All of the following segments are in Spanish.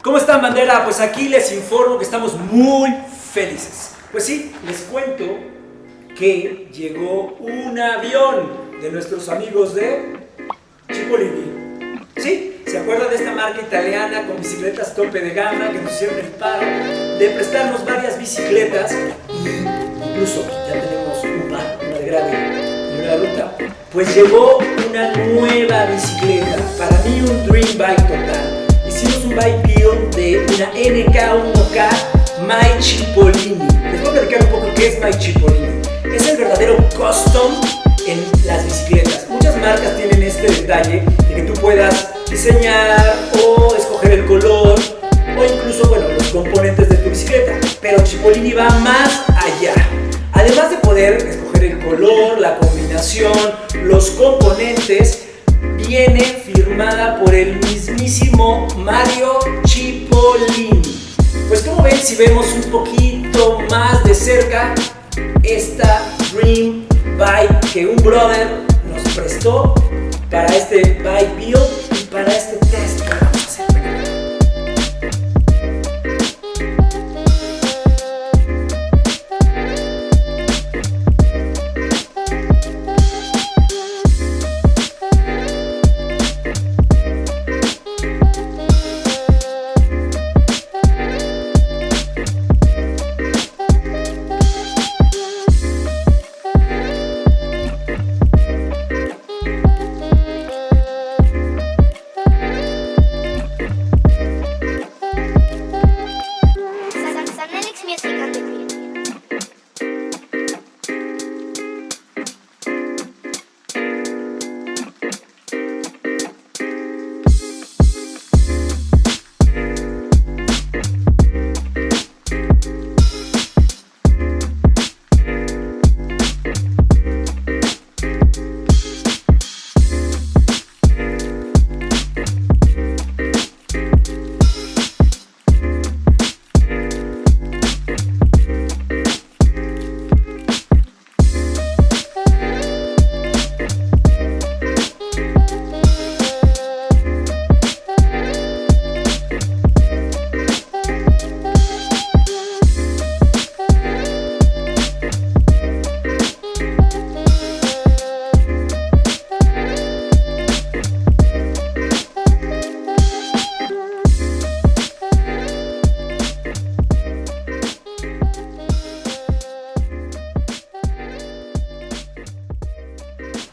¿Cómo están, bandera? Pues aquí les informo que estamos muy felices. Pues sí, les cuento que llegó un avión de nuestros amigos de Cipollini. ¿Sí? ¿Se acuerdan de esta marca italiana con bicicletas tope de gama que nos hicieron el paro de prestarnos varias bicicletas? Y incluso ya tenemos un par, una de grave y una de ruta. Pues llegó una nueva bicicleta, para mí un dream bike total. Hicimos un bike build de una NK1K My Cipollini. Les voy a platicar un poco qué es My Cipollini. Es el verdadero custom en las bicicletas. Muchas marcas tienen este detalle de que tú puedas diseñar o escoger el color o incluso, bueno, los componentes de tu bicicleta. Pero Cipollini va más allá. Además de poder escoger el color, la combinación, los componentes, viene firmada por el mismísimo Mario Cipollini. Pues como ven, si vemos un poquito más de cerca esta Dream Bike que un brother nos prestó para este bike build y para este test que vamos a hacer.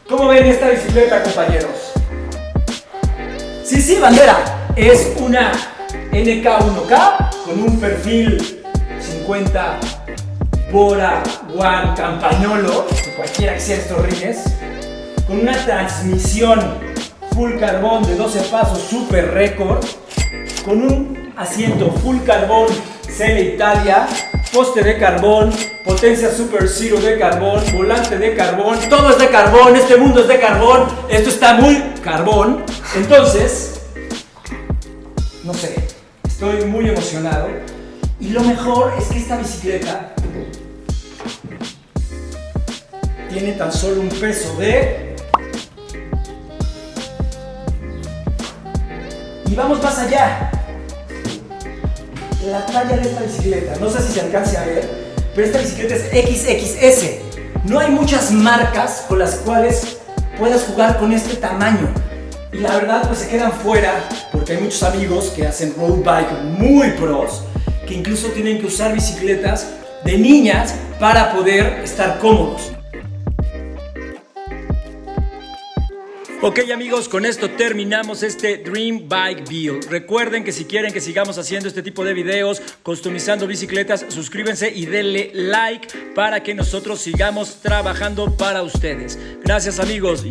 ¿Cómo ven esta bicicleta, compañeros? Sí, bandera. Es una NK1K con un perfil 50 Bora One Campagnolo, que cualquiera que sea estos rines, con una transmisión full carbón de 12 pasos super récord, con un asiento full carbón Selle Italia, poste de carbón, potencia Super Zero de carbón, volante de carbón, todo es de carbón, este mundo es de carbón, esto está muy carbón. Entonces, no sé, estoy muy emocionado y lo mejor es que esta bicicleta tiene tan solo un peso de... Y vamos más allá. La talla de esta bicicleta, no sé si se alcance a ver, pero esta bicicleta es XXS. No hay muchas marcas con las cuales puedas jugar con este tamaño. Y la verdad, pues se quedan fuera porque hay muchos amigos que hacen road bike muy pros, que incluso tienen que usar bicicletas de niñas para poder estar cómodos. Ok, amigos, con esto terminamos este Dream Bike Build. Recuerden que si quieren que sigamos haciendo este tipo de videos, customizando bicicletas, suscríbanse y denle like para que nosotros sigamos trabajando para ustedes. Gracias, amigos.